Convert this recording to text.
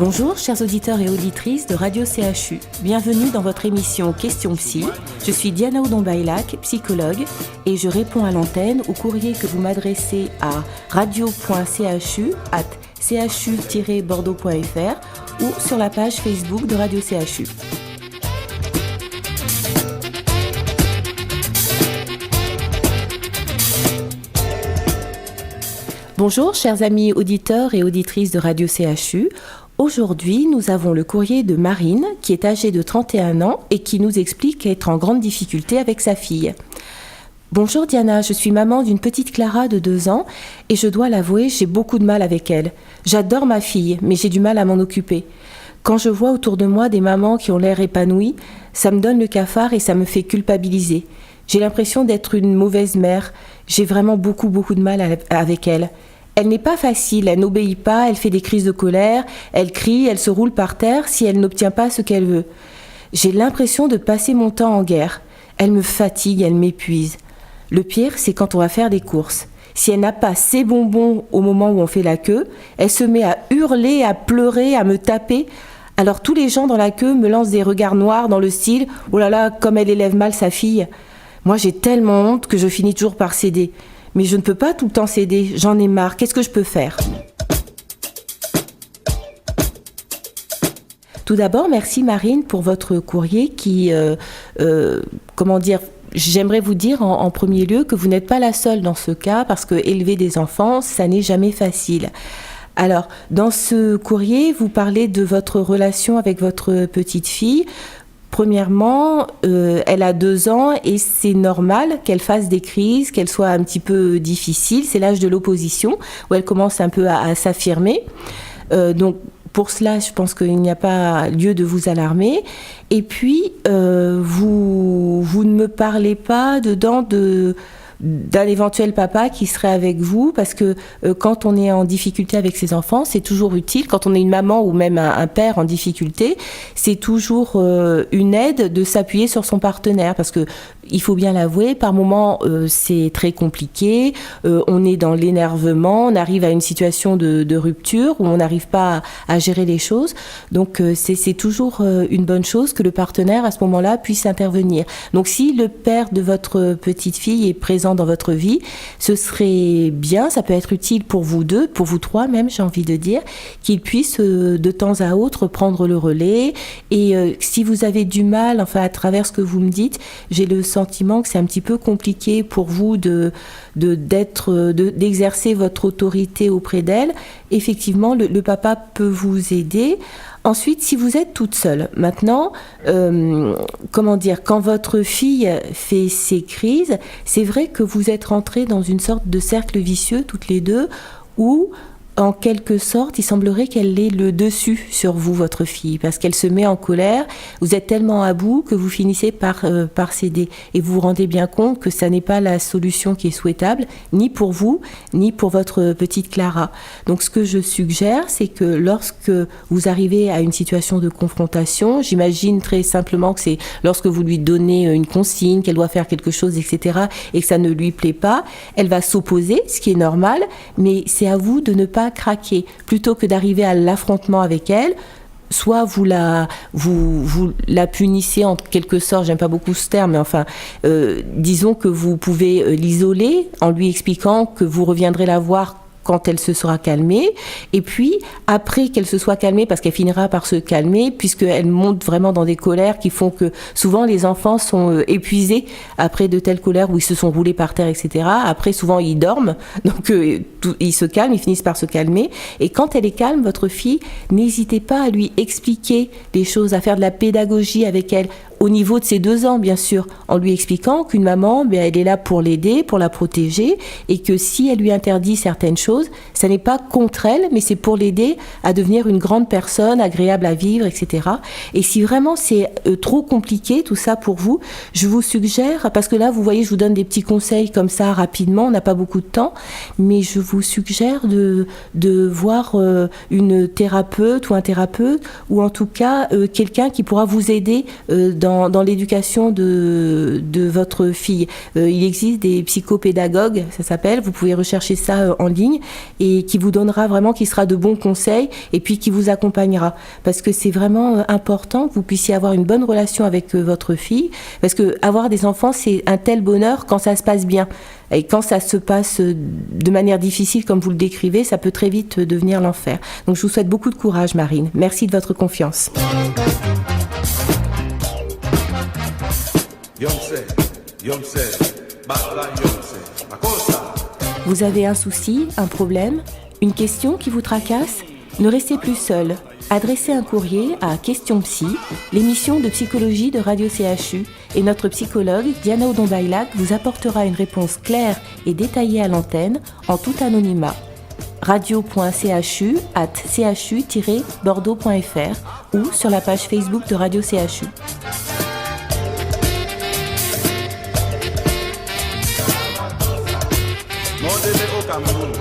Bonjour chers auditeurs et auditrices de Radio CHU. Bienvenue dans votre émission Question Psy. Je suis Diana Oudon-Baylac, psychologue, et je réponds à l'antenne au courrier que vous m'adressez à radio.chu@chu-bordeaux.fr ou sur la page Facebook de Radio CHU. Bonjour chers amis auditeurs et auditrices de Radio CHU. Aujourd'hui, nous avons le courrier de Marine, qui est âgée de 31 ans et qui nous explique être en grande difficulté avec sa fille. Bonjour Diana, je suis maman d'une petite Clara de 2 ans et je dois l'avouer, j'ai beaucoup de mal avec elle. J'adore ma fille, mais j'ai du mal à m'en occuper. Quand je vois autour de moi des mamans qui ont l'air épanouies, ça me donne le cafard et ça me fait culpabiliser. J'ai l'impression d'être une mauvaise mère. J'ai vraiment beaucoup de mal avec elle. Elle n'est pas facile, elle n'obéit pas, elle fait des crises de colère, elle crie, elle se roule par terre si elle n'obtient pas ce qu'elle veut. J'ai l'impression de passer mon temps en guerre. Elle me fatigue, elle m'épuise. Le pire, c'est quand on va faire des courses. Si elle n'a pas ses bonbons au moment où on fait la queue, elle se met à hurler, à pleurer, à me taper. Alors tous les gens dans la queue me lancent des regards noirs dans le style « Oh là là, comme elle élève mal sa fille !» Moi, j'ai tellement honte que je finis toujours par céder. Mais je ne peux pas tout le temps céder, j'en ai marre, qu'est-ce que je peux faire ? Tout d'abord, merci Marine pour votre courrier qui, j'aimerais vous dire en premier lieu que vous n'êtes pas la seule dans ce cas parce que élever des enfants, ça n'est jamais facile. Alors, dans ce courrier, vous parlez de votre relation avec votre petite fille. Premièrement, elle a 2 ans et c'est normal qu'elle fasse des crises, qu'elle soit un petit peu difficile. C'est l'âge de l'opposition où elle commence un peu à s'affirmer. Donc pour cela, je pense qu'il n'y a pas lieu de vous alarmer. Et puis, vous ne me parlez pas dedans d'un éventuel papa qui serait avec vous, parce que quand on est en difficulté avec ses enfants, c'est toujours utile, quand on est une maman ou même un père en difficulté, c'est toujours une aide de s'appuyer sur son partenaire, parce que il faut bien l'avouer, par moments c'est très compliqué, on est dans l'énervement, on arrive à une situation de rupture où on n'arrive pas à gérer les choses, donc c'est toujours une bonne chose que le partenaire à ce moment-là puisse intervenir. Donc si le père de votre petite fille est présent dans votre vie, ce serait bien, ça peut être utile pour vous deux, pour vous trois même, j'ai envie de dire, qu'il puisse de temps à autre prendre le relais. Et si vous avez du mal, enfin à travers ce que vous me dites, j'ai le sentiment que c'est un petit peu compliqué pour vous d'exercer votre autorité auprès d'elle. Effectivement, le papa peut vous aider. Ensuite, si vous êtes toute seule, maintenant, quand votre fille fait ses crises, c'est vrai que vous êtes rentrées dans une sorte de cercle vicieux, toutes les deux, où, en quelque sorte, il semblerait qu'elle ait le dessus sur vous, votre fille, parce qu'elle se met en colère, vous êtes tellement à bout que vous finissez par céder. Et vous vous rendez bien compte que ça n'est pas la solution qui est souhaitable, ni pour vous, ni pour votre petite Clara. Donc ce que je suggère, c'est que lorsque vous arrivez à une situation de confrontation, j'imagine très simplement que c'est lorsque vous lui donnez une consigne, qu'elle doit faire quelque chose, etc., et que ça ne lui plaît pas, elle va s'opposer, ce qui est normal, mais c'est à vous de ne pas craquer, plutôt que d'arriver à l'affrontement avec elle. Soit vous la punissez en quelque sorte, j'aime pas beaucoup ce terme, mais enfin, disons que vous pouvez l'isoler en lui expliquant que vous reviendrez la voir quand elle se sera calmée, et puis après qu'elle se soit calmée, parce qu'elle finira par se calmer, puisqu'elle monte vraiment dans des colères qui font que souvent les enfants sont épuisés après de telles colères où ils se sont roulés par terre, etc. Après, souvent ils dorment, donc ils se calment, ils finissent par se calmer, et quand elle est calme, votre fille, n'hésitez pas à lui expliquer les choses, à faire de la pédagogie avec elle, au niveau de ses 2 ans, bien sûr, en lui expliquant qu'une maman, elle est là pour l'aider, pour la protéger, et que si elle lui interdit certaines choses, ça n'est pas contre elle, mais c'est pour l'aider à devenir une grande personne, agréable à vivre, etc. Et si vraiment c'est trop compliqué, tout ça pour vous, je vous suggère, parce que là, vous voyez, je vous donne des petits conseils comme ça rapidement, on n'a pas beaucoup de temps, mais je vous suggère de voir une thérapeute ou un thérapeute, ou en tout cas quelqu'un qui pourra vous aider dans dans l'éducation de votre fille. Il existe des psychopédagogues, ça s'appelle, vous pouvez rechercher ça en ligne, et qui vous donnera vraiment, qui sera de bons conseils, et puis qui vous accompagnera. Parce que c'est vraiment important que vous puissiez avoir une bonne relation avec votre fille, parce que avoir des enfants, c'est un tel bonheur quand ça se passe bien. Et quand ça se passe de manière difficile, comme vous le décrivez, ça peut très vite devenir l'enfer. Donc je vous souhaite beaucoup de courage, Marine. Merci de votre confiance. Vous avez un souci, un problème, une question qui vous tracasse? Ne restez plus seul. Adressez un courrier à Question Psy, l'émission de psychologie de Radio CHU, et notre psychologue, Diana Odon-Baylac, vous apportera une réponse claire et détaillée à l'antenne, en tout anonymat. radio.chu@chu-bordeaux.fr ou sur la page Facebook de Radio CHU. Modele au Cameroun,